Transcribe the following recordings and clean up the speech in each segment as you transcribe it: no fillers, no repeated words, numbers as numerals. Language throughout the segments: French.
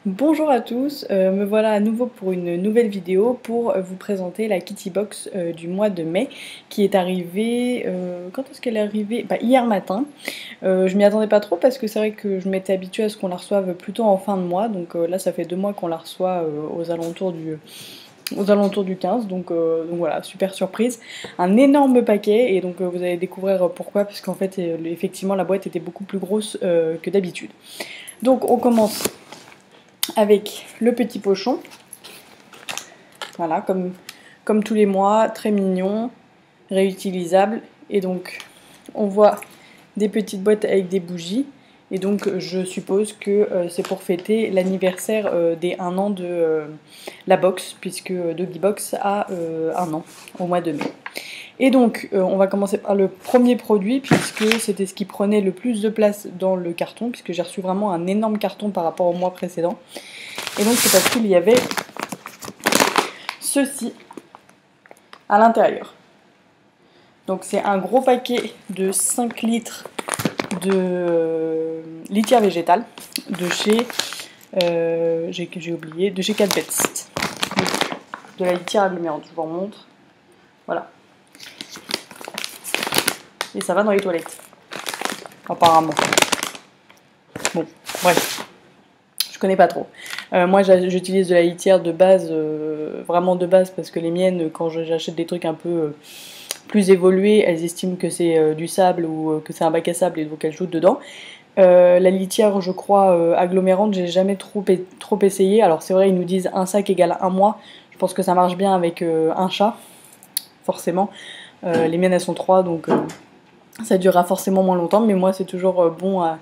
Bonjour à tous, me voilà à nouveau pour une nouvelle vidéo pour vous présenter la Kitty Box du mois de mai qui est arrivée, quand est-ce qu'elle est arrivée? Bah, hier matin. Je m'y attendais pas trop parce que c'est vrai que je m'étais habituée à ce qu'on la reçoive plutôt en fin de mois, donc là ça fait 2 mois qu'on la reçoit aux alentours du 15, donc voilà, super surprise. Un énorme paquet et donc vous allez découvrir pourquoi, parce qu'en fait effectivement la boîte était beaucoup plus grosse que d'habitude. Donc on commence avec le petit pochon, voilà, comme tous les mois, très mignon, réutilisable. Et donc on voit des petites boîtes avec des bougies, et donc je suppose que c'est pour fêter l'anniversaire des 1 an de la box, puisque Doggy Box a 1 an au mois de mai. Et donc on va commencer par le premier produit, puisque c'était ce qui prenait le plus de place dans le carton, puisque j'ai reçu vraiment un énorme carton par rapport au mois précédent. Et donc c'est parce qu'il y avait ceci à l'intérieur. Donc c'est un gros paquet de 5 litres de litière végétale de chez, j'ai oublié, de chez Cat Best. De la litière agglomérante, je vous remontre. Voilà. Et ça va dans les toilettes. Apparemment. Bon, bref. Je connais pas trop. Moi j'utilise de la litière de base, vraiment de base, parce que les miennes, quand j'achète des trucs un peu plus évolués, elles estiment que c'est du sable ou que c'est un bac à sable, et donc elles jouent dedans. La litière, je crois, agglomérante, j'ai jamais trop essayé. Alors c'est vrai, ils nous disent un sac égale un mois. Je pense que ça marche bien avec un chat, forcément. Les miennes elles sont 3, donc ça durera forcément moins longtemps, mais moi c'est toujours bon à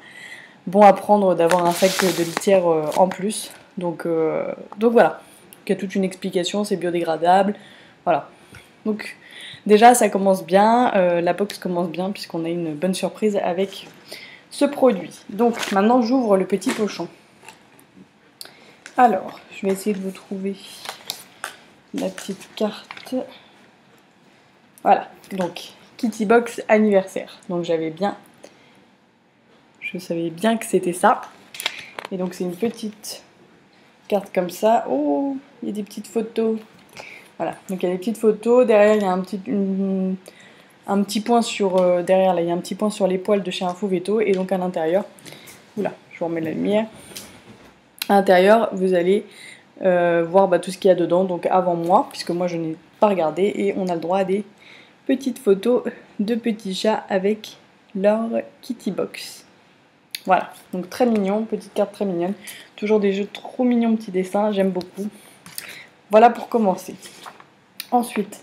prendre d'avoir un sac de litière en plus. Donc voilà, il y a toute une explication, c'est biodégradable, voilà. Donc déjà ça commence bien, la box commence bien puisqu'on a une bonne surprise avec ce produit. Donc maintenant j'ouvre le petit pochon. Alors, je vais essayer de vous trouver la petite carte. Voilà, donc Kitty Box anniversaire. Donc je savais bien que c'était ça. Et donc c'est une petite carte comme ça. Oh, il y a des petites photos. Voilà, donc il y a des petites photos. Derrière, il y a un petit point sur derrière là, il y a un petit point sur les poils de chez Info Veto. Et donc à l'intérieur, oula, je vous remets la lumière. À l'intérieur, vous allez voir tout ce qu'il y a dedans. Donc avant moi, puisque moi je n'ai pas regardé, et on a le droit à des petites photos de petits chats avec leur Kitty Box. Voilà, donc très mignon, petite carte très mignonne. Toujours des jeux trop mignons, petits dessins, j'aime beaucoup. Voilà pour commencer. Ensuite,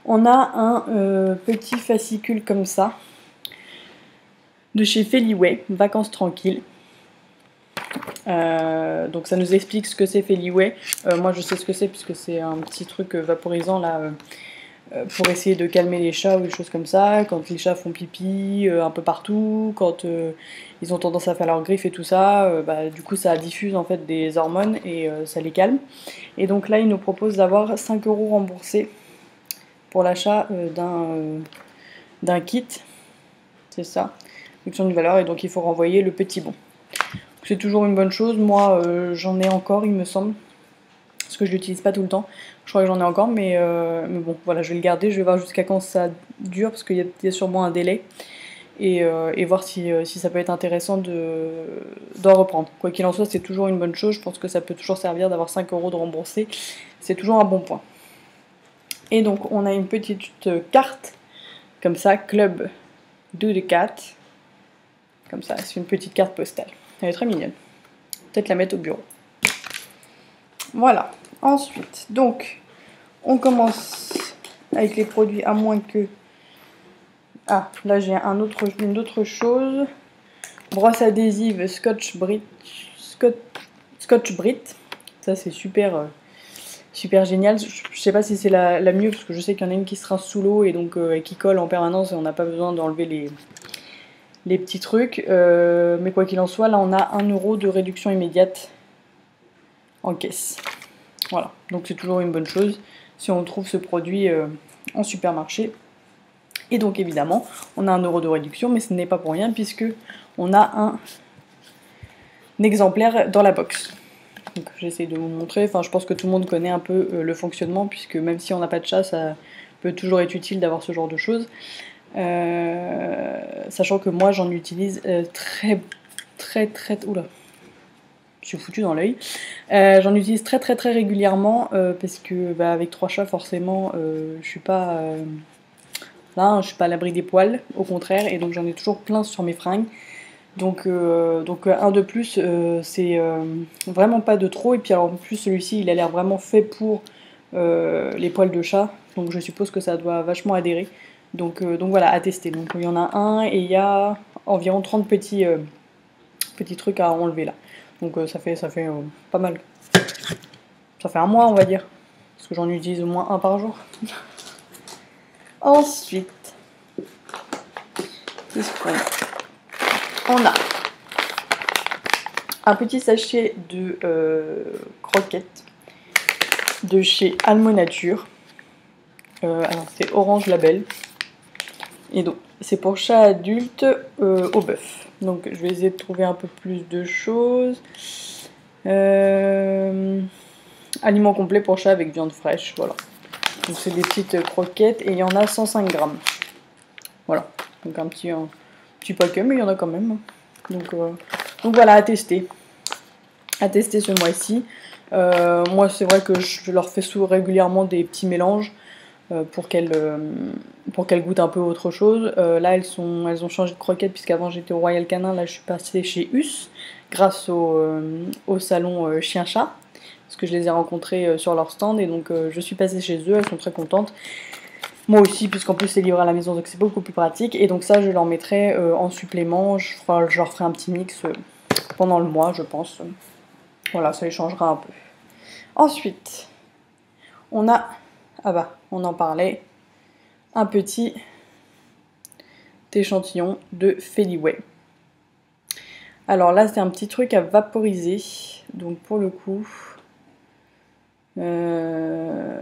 on a un petit fascicule comme ça, de chez Feliway, Vacances tranquilles. Donc ça nous explique ce que c'est Feliway. Moi je sais ce que c'est puisque c'est un petit truc vaporisant là, pour essayer de calmer les chats ou des choses comme ça, quand les chats font pipi un peu partout, quand ils ont tendance à faire leurs griffes et tout ça, du coup ça diffuse en fait des hormones et ça les calme. Et donc là il nous propose d'avoir 5 € remboursés pour l'achat d'un kit, c'est ça, fonction d'une valeur, et donc il faut renvoyer le petit bon. C'est toujours une bonne chose, moi j'en ai encore il me semble, parce que je l'utilise pas tout le temps. Je crois que j'en ai encore, mais bon, voilà, je vais le garder, je vais voir jusqu'à quand ça dure, parce qu'il y a sûrement un délai, et voir si ça peut être intéressant d'en reprendre. Quoi qu'il en soit, c'est toujours une bonne chose, je pense que ça peut toujours servir d'avoir 5 € de remboursé, c'est toujours un bon point. Et donc, on a une petite carte, comme ça, Club Do the Cat, comme ça, c'est une petite carte postale. Elle est très mignonne, peut-être la mettre au bureau. Voilà. Ensuite, donc, on commence avec les produits, à moins que... Ah, là j'ai une autre chose. Brosse adhésive Scotch Brit. Ça c'est super, super génial. Je sais pas si c'est la mieux, parce que je sais qu'il y en a une qui se rince sous l'eau et donc qui colle en permanence et on n'a pas besoin d'enlever les petits trucs. Mais quoi qu'il en soit, là on a 1 € de réduction immédiate en caisse. Voilà, donc c'est toujours une bonne chose si on trouve ce produit en supermarché. Et donc évidemment, on a 1 € de réduction, mais ce n'est pas pour rien puisque on a un exemplaire dans la box. Donc j'essaie de vous montrer, enfin je pense que tout le monde connaît un peu le fonctionnement, puisque même si on n'a pas de chat, ça peut toujours être utile d'avoir ce genre de choses. Sachant que moi j'en utilise très... Oula, je suis foutue dans l'œil. J'en utilise très régulièrement, parce que bah, avec 3 chats forcément je suis pas... là, je suis pas à l'abri des poils, au contraire, et donc j'en ai toujours plein sur mes fringues. Donc un de plus, c'est vraiment pas de trop. Et puis alors en plus celui-ci il a l'air vraiment fait pour les poils de chat. Donc je suppose que ça doit vachement adhérer. Donc voilà, à tester. Donc il y en a un et il y a environ 30 petits trucs à enlever là. Donc ça fait pas mal. Ça fait un mois on va dire. Parce que j'en utilise au moins un par jour. Ensuite, qu'est-ce qu'on a ? On a un petit sachet de croquettes de chez Almo Nature. Alors c'est orange label. Et donc c'est pour chat adulte au bœuf. Donc je vais essayer de trouver un peu plus de choses. Aliment complet pour chat avec viande fraîche. Voilà. Donc c'est des petites croquettes et il y en a 105 grammes. Voilà. Donc un petit paquet, mais il y en a quand même. Donc voilà, à tester. À tester ce mois-ci. Moi c'est vrai que je leur fais régulièrement des petits mélanges pour qu'elles goûtent un peu autre chose. Là elles ont changé de croquettes, puisqu'avant j'étais au Royal Canin, là je suis passée chez Us grâce au salon chien-chat, parce que je les ai rencontrées sur leur stand, et donc je suis passée chez eux, elles sont très contentes. Moi aussi, puisqu'en plus c'est livré à la maison, donc c'est beaucoup plus pratique. Et donc ça je leur mettrai en supplément, je leur ferai un petit mix pendant le mois je pense. Voilà, ça les changera un peu. Ensuite, on a, ah bah, on en parlait, un petit échantillon de Feliway. Alors là, c'est un petit truc à vaporiser. Donc pour le coup, je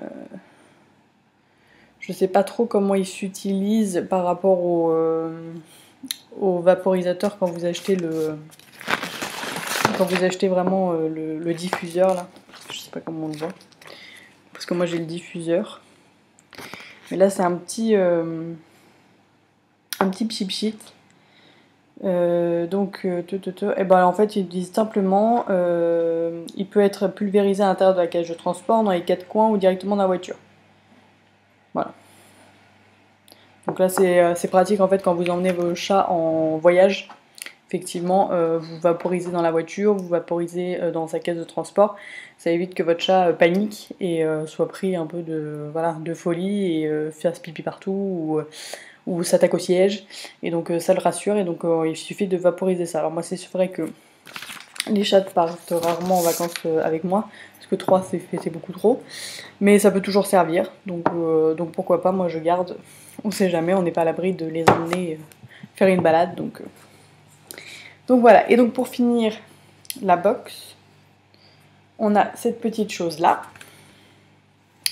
sais pas trop comment il s'utilise par rapport au vaporisateur quand vous achetez vraiment le diffuseur là. Je sais pas comment on le voit. Parce que moi j'ai le diffuseur. Mais là c'est un petit pchit. Et ben en fait il dit simplement il peut être pulvérisé à l'intérieur de la cage de transport, dans les 4 coins ou directement dans la voiture. Voilà. Donc là c'est pratique en fait quand vous emmenez vos chats en voyage. Effectivement, vous vaporisez dans la voiture, vous vaporisez dans sa caisse de transport. Ça évite que votre chat panique et soit pris un peu de folie et fasse pipi partout ou s'attaque au siège. Et donc ça le rassure, et donc il suffit de vaporiser ça. Alors moi c'est vrai que les chats partent rarement en vacances avec moi, parce que 3 c'est beaucoup trop. Mais ça peut toujours servir, donc pourquoi pas, moi je garde. On sait jamais, on n'est pas à l'abri de les emmener faire une balade, donc voilà. Et donc pour finir la box, on a cette petite chose là,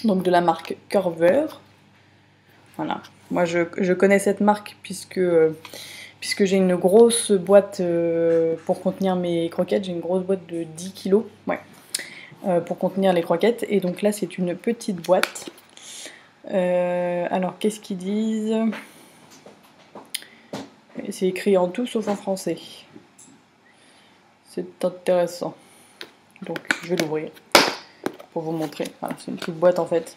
donc de la marque Curver. Voilà, moi je connais cette marque puisque j'ai une grosse boîte pour contenir mes croquettes. J'ai une grosse boîte de 10 kg pour contenir les croquettes, et donc là c'est une petite boîte. Alors qu'est-ce qu'ils disent? C'est écrit en tout sauf en français. C'est intéressant. Donc je vais l'ouvrir pour vous montrer. Voilà, c'est une petite boîte en fait.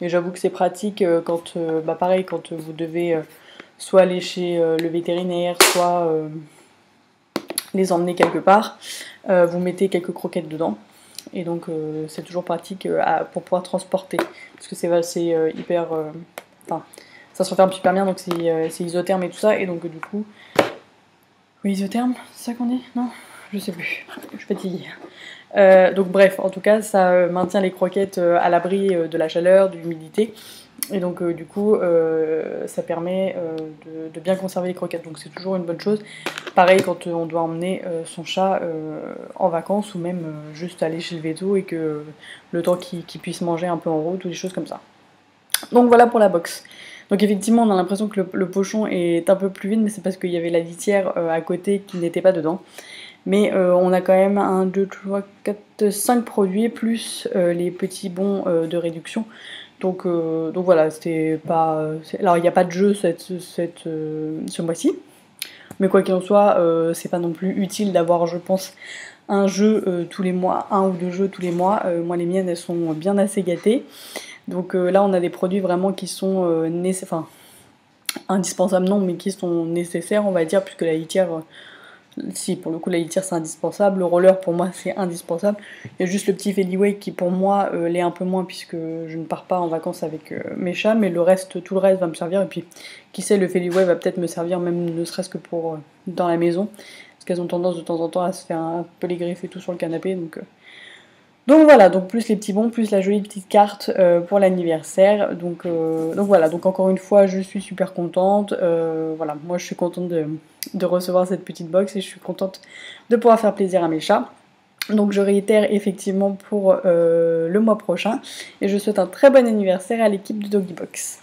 Et j'avoue que c'est pratique quand, pareil, quand vous devez soit aller chez le vétérinaire, soit les emmener quelque part. Vous mettez quelques croquettes dedans. Et donc c'est toujours pratique pour pouvoir transporter. Parce que c'est hyper... Enfin, ça se referme super bien, donc c'est isotherme et tout ça. Et donc du coup... Oui, isotherme, c'est ça qu'on dit? Non, je sais plus, je suis fatiguée. Donc bref, en tout cas, ça maintient les croquettes à l'abri de la chaleur, de l'humidité. Et donc du coup, ça permet de bien conserver les croquettes. Donc c'est toujours une bonne chose. Pareil quand on doit emmener son chat en vacances, ou même juste aller chez le véto, et que le temps qu'il puisse manger un peu en route, ou des choses comme ça. Donc voilà pour la box. Donc effectivement on a l'impression que le pochon est un peu plus vide, mais c'est parce qu'il y avait la litière à côté qui n'était pas dedans. Mais on a quand même 1, 2, 3, 4, 5 produits, plus les petits bons de réduction. Donc voilà, c'était pas... Alors il n'y a pas de jeu ce mois-ci, mais quoi qu'il en soit, c'est pas non plus utile d'avoir, je pense, un jeu tous les mois, 1 ou 2 jeux tous les mois. Moi les miennes elles sont bien assez gâtées. Donc là on a des produits vraiment qui sont enfin, indispensables non, mais qui sont nécessaires on va dire, puisque la litière... si, pour le coup, la litière c'est indispensable. Le roller pour moi c'est indispensable. Il y a juste le petit Feliway qui pour moi l'est un peu moins puisque je ne pars pas en vacances avec mes chats, mais le reste, tout le reste va me servir. Et puis, qui sait, le Feliway va peut-être me servir même ne serait-ce que pour dans la maison. Parce qu'elles ont tendance de temps en temps à se faire un peu les griffes et tout sur le canapé. Donc voilà, donc plus les petits bons, plus la jolie petite carte pour l'anniversaire. Donc voilà, donc encore une fois, je suis super contente. Voilà, moi je suis contente de recevoir cette petite box et je suis contente de pouvoir faire plaisir à mes chats. Donc je réitère effectivement pour le mois prochain. Et je souhaite un très bon anniversaire à l'équipe de Doggy Box.